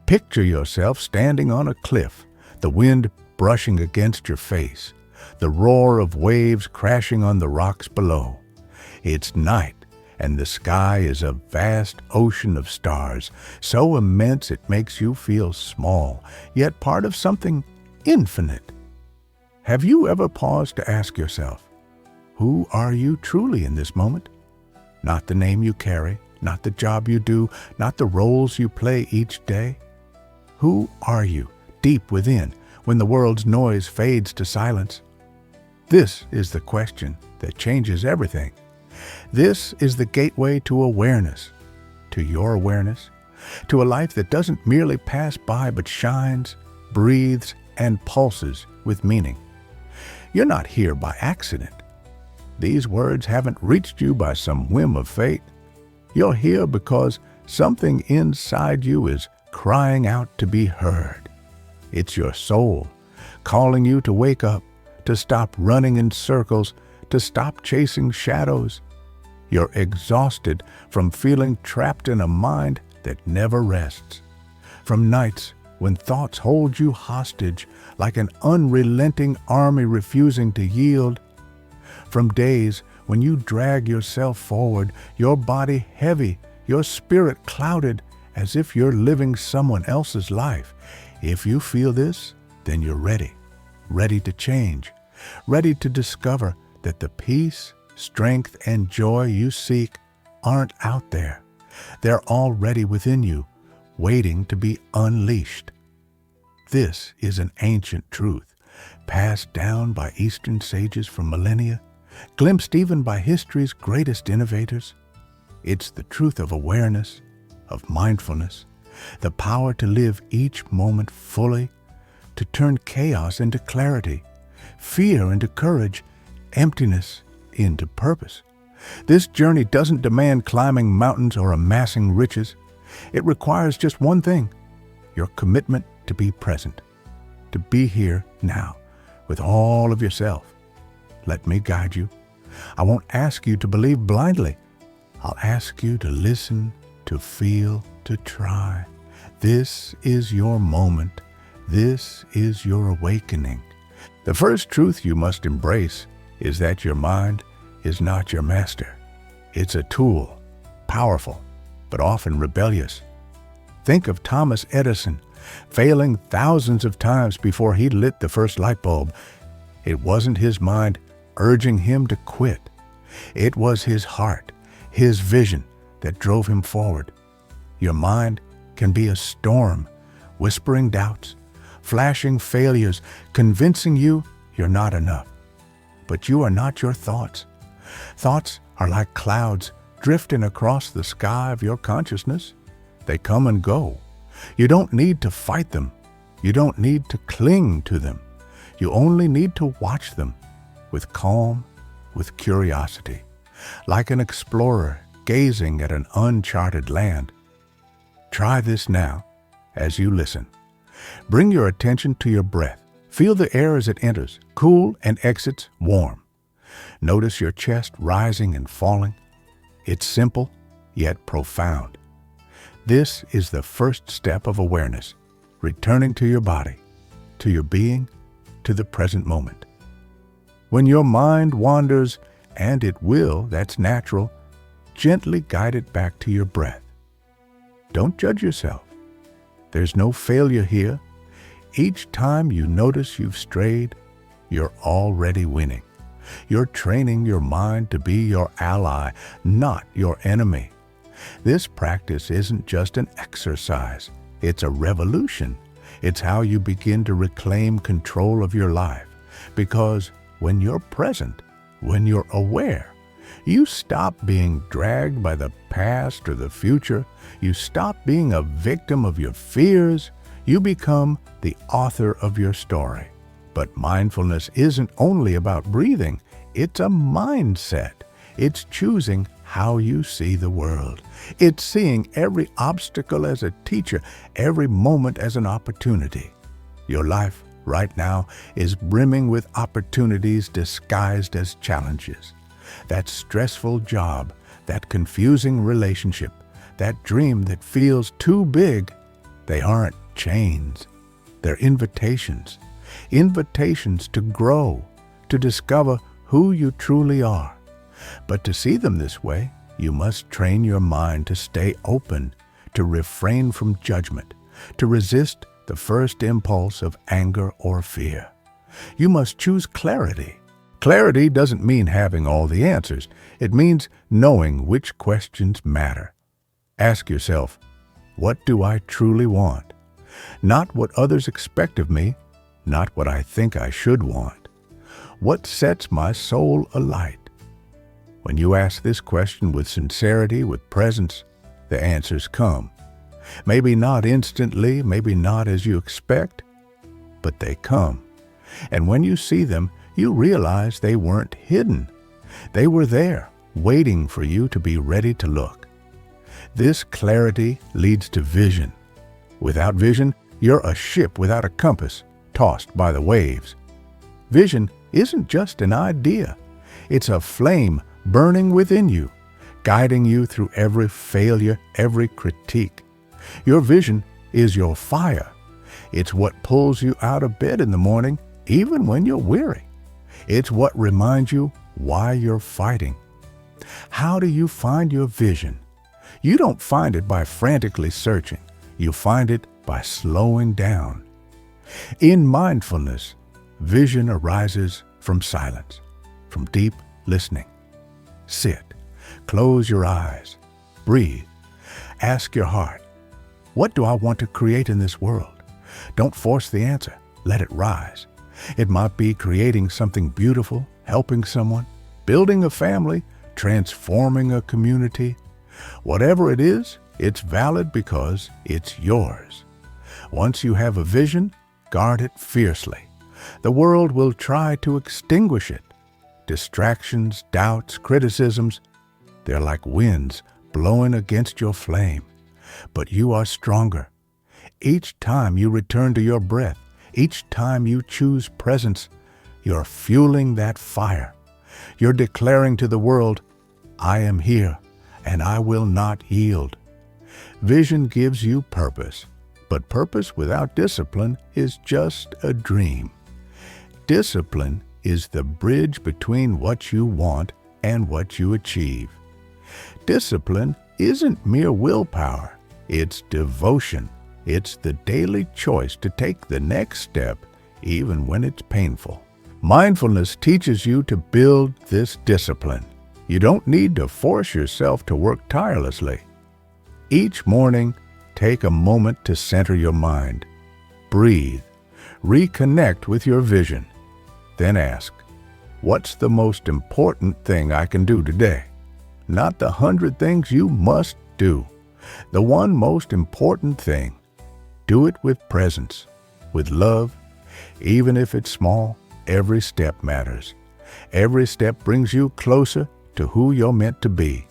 Picture yourself standing on a cliff, the wind brushing against your face, the roar of waves crashing on the rocks below. It's night, and the sky is a vast ocean of stars, so immense it makes you feel small, yet part of something infinite. Have you ever paused to ask yourself, who are you truly in this moment? Not the name you carry, not the job you do, not the roles you play each day. Who are you deep within when the world's noise fades to silence? This is the question that changes everything. This is the gateway to awareness, to your awareness, to a life that doesn't merely pass by but shines, breathes, and pulses with meaning. You're not here by accident. These words haven't reached you by some whim of fate. You're here because something inside you is crying out to be heard. It's your soul calling you to wake up, to stop running in circles, to stop chasing shadows. You're exhausted from feeling trapped in a mind that never rests, from nights when thoughts hold you hostage like an unrelenting army refusing to yield, from days when you drag yourself forward, your body heavy, your spirit clouded, as if you're living someone else's life. If you feel this, then you're ready to change, ready to discover that the peace, strength, and joy you seek aren't out there. They're already within you, waiting to be unleashed. This is an ancient truth, passed down by Eastern sages for millennia, glimpsed even by history's greatest innovators. It's the truth of awareness, of mindfulness, the power to live each moment fully, to turn chaos into clarity, fear into courage, emptiness into purpose. This journey doesn't demand climbing mountains or amassing riches. It requires just one thing: your commitment to be present, to be here now with all of yourself. Let me guide you. I won't ask you to believe blindly. I'll ask you to listen, to feel, to try. This is your moment. This is your awakening. The first truth you must embrace is that your mind is not your master. It's a tool, powerful, but often rebellious. Think of Thomas Edison, failing thousands of times before he lit the first light bulb. It wasn't his mind urging him to quit. It was his heart, his vision that drove him forward. Your mind can be a storm, whispering doubts, flashing failures, convincing you you're not enough. But you are not your thoughts. Thoughts are like clouds drifting across the sky of your consciousness. They come and go. You don't need to fight them. You don't need to cling to them. You only need to watch them with calm, with curiosity, like an explorer gazing at an uncharted land. Try this now as you listen. Bring your attention to your breath. Feel the air as it enters, cool, and exits, warm. Notice your chest rising and falling. It's simple, yet profound. This is the first step of awareness, returning to your body, to your being, to the present moment. When your mind wanders, and it will, that's natural, gently guide it back to your breath. Don't judge yourself. There's no failure here. Each time you notice you've strayed, you're already winning. You're training your mind to be your ally, not your enemy. This practice isn't just an exercise. It's a revolution. It's how you begin to reclaim control of your life. Because when you're present, when you're aware, you stop being dragged by the past or the future. You stop being a victim of your fears. You become the author of your story. But mindfulness isn't only about breathing. It's a mindset. It's choosing how you see the world. It's seeing every obstacle as a teacher, every moment as an opportunity. Your life right now is brimming with opportunities disguised as challenges. That stressful job, that confusing relationship, that dream that feels too big, They aren't chains. They're invitations. Invitations to grow, to discover who you truly are. But to see them this way, you must train your mind to stay open, to refrain from judgment, to resist the first impulse of anger or fear. You must choose clarity. Clarity doesn't mean having all the answers. It means knowing which questions matter. Ask yourself, what do I truly want? Not what others expect of me, not what I think I should want. What sets my soul alight? When you ask this question with sincerity, with presence, the answers come. Maybe not instantly, maybe not as you expect, but they come. And when you see them, you realize they weren't hidden. They were there, waiting for you to be ready to look. This clarity leads to vision. Without vision, you're a ship without a compass, tossed by the waves. Vision isn't just an idea. It's a flame burning within you, guiding you through every failure, every critique. Your vision is your fire. It's what pulls you out of bed in the morning, even when you're weary. It's what reminds you why you're fighting. How do you find your vision? You don't find it by frantically searching. You find it by slowing down. In mindfulness, vision arises from silence, from deep listening. Sit, close your eyes, breathe, ask your heart, what do I want to create in this world? Don't force the answer, let it rise. It might be creating something beautiful, helping someone, building a family, transforming a community. Whatever it is, it's valid because it's yours. Once you have a vision, guard it fiercely. The world will try to extinguish it. Distractions, doubts, criticisms, they're like winds blowing against your flame. But you are stronger. Each time you return to your breath, each time you choose presence, you're fueling that fire. You're declaring to the world, I am here and I will not yield. Vision gives you purpose, but purpose without discipline is just a dream. Discipline is the bridge between what you want and what you achieve. Discipline isn't mere willpower, it's devotion. It's the daily choice to take the next step, even when it's painful. Mindfulness teaches you to build this discipline. You don't need to force yourself to work tirelessly. Each morning, take a moment to center your mind. Breathe. Reconnect with your vision. Then ask, what's the most important thing I can do today? Not the 100 things you must do. The one most important thing. Do it with presence, with love. Even if it's small, every step matters. Every step brings you closer to who you're meant to be.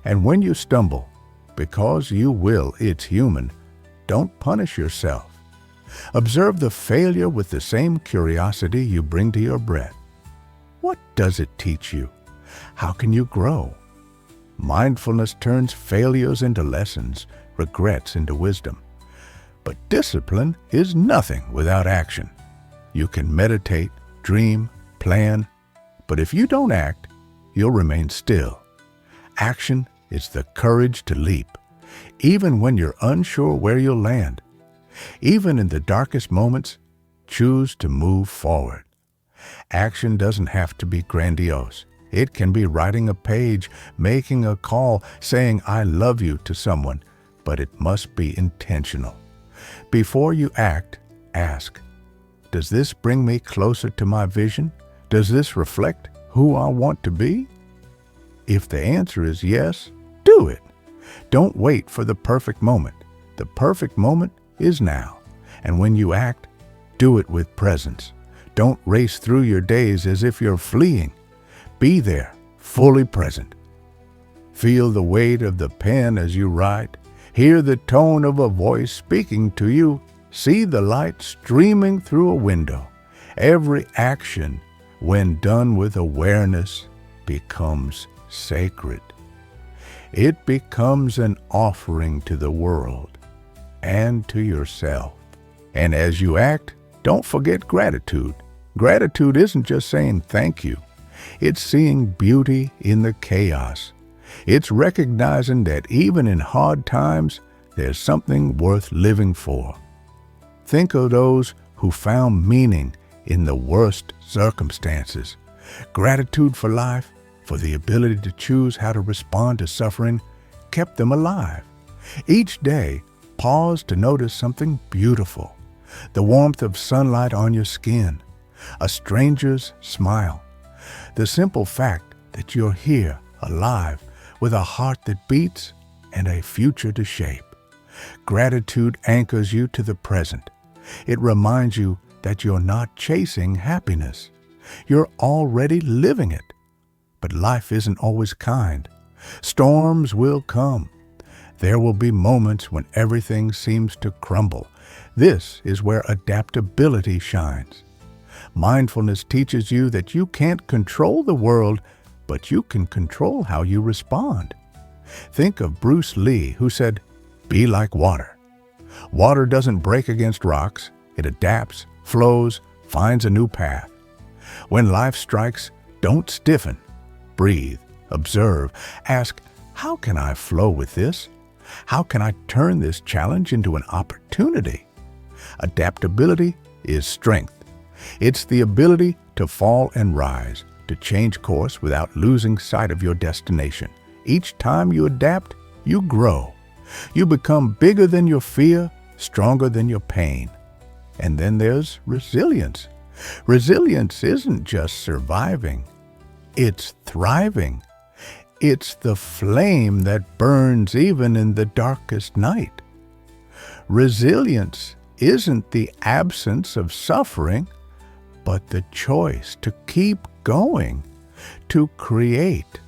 And when you stumble, because you will, it's human, don't punish yourself. Observe the failure with the same curiosity you bring to your breath. What does it teach you? How can you grow? Mindfulness turns failures into lessons, regrets into wisdom. But discipline is nothing without action. You can meditate, dream, plan, but if you don't act, you'll remain still. Action is the courage to leap, even when you're unsure where you'll land. Even in the darkest moments, choose to move forward. Action doesn't have to be grandiose. It can be writing a page, making a call, saying I love you to someone, but it must be intentional. Before you act, ask, does this bring me closer to my vision? Does this reflect who I want to be? If the answer is yes, do it. Don't wait for the perfect moment. The perfect moment is now. And when you act, do it with presence. Don't race through your days as if you're fleeing. Be there, fully present. Feel the weight of the pen as you write. Hear the tone of a voice speaking to you. See the light streaming through a window. Every action, when done with awareness, becomes sacred. It becomes an offering to the world. and to yourself. And as you act, don't forget gratitude. Gratitude isn't just saying thank you. It's seeing beauty in the chaos. It's recognizing that even in hard times, there's something worth living for. Think of those who found meaning in the worst circumstances. Gratitude for life, for the ability to choose how to respond to suffering, kept them alive. Each day, pause to notice something beautiful. The warmth of sunlight on your skin, a stranger's smile, the simple fact that you're here, alive, with a heart that beats and a future to shape. Gratitude anchors you to the present. It reminds you that you're not chasing happiness. You're already living it. But life isn't always kind. Storms will come. There will be moments when everything seems to crumble. This is where adaptability shines. Mindfulness teaches you that you can't control the world, but you can control how you respond. Think of Bruce Lee, who said, "Be like water." Water doesn't break against rocks. It adapts, flows, finds a new path. When life strikes, don't stiffen. Breathe, observe, ask, how can I flow with this? How can I turn this challenge into an opportunity? Adaptability is strength. It's the ability to fall and rise, to change course without losing sight of your destination. Each time you adapt, you grow. You become bigger than your fear, stronger than your pain. And then there's resilience. Resilience isn't just surviving. It's thriving. It's the flame that burns even in the darkest night. Resilience isn't the absence of suffering, but the choice to keep going, to create,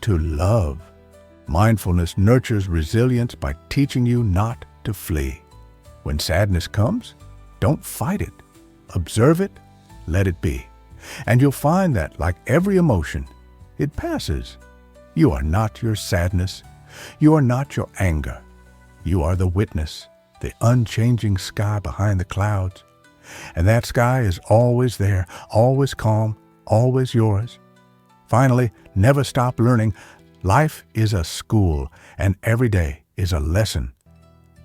to love. Mindfulness nurtures resilience by teaching you not to flee. When sadness comes, don't fight it. Observe it, let it be. And you'll find that, like every emotion, it passes. You are not your sadness. You are not your anger. You are the witness, the unchanging sky behind the clouds. And that sky is always there, always calm, always yours. Finally, never stop learning. Life is a school, and every day is a lesson.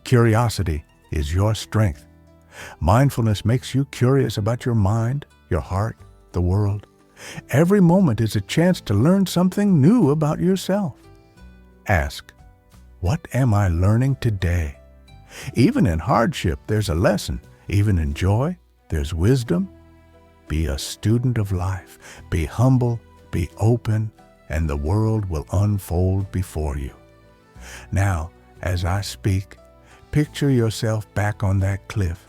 Curiosity is your strength. Mindfulness makes you curious about your mind, your heart, the world. Every moment is a chance to learn something new about yourself. Ask, what am I learning today? Even in hardship, there's a lesson. Even in joy, there's wisdom. Be a student of life. Be humble, be open, and the world will unfold before you. Now, as I speak, picture yourself back on that cliff.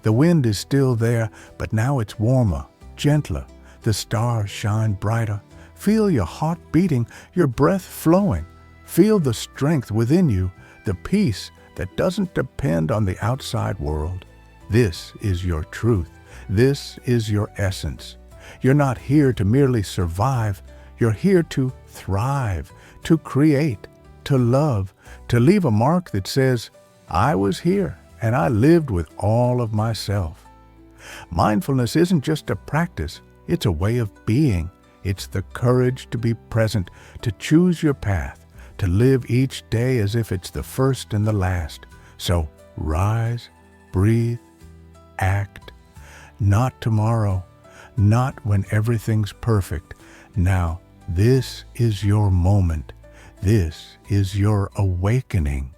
The wind is still there, but now it's warmer, gentler. The stars shine brighter. Feel your heart beating, your breath flowing. Feel the strength within you, the peace that doesn't depend on the outside world. This is your truth. This is your essence. You're not here to merely survive. You're here to thrive, to create, to love, to leave a mark that says, I was here and I lived with all of myself. Mindfulness isn't just a practice. It's a way of being. It's the courage to be present, to choose your path, to live each day as if it's the first and the last. So rise, breathe, act. Not tomorrow, not when everything's perfect. Now, this is your moment. This is your awakening.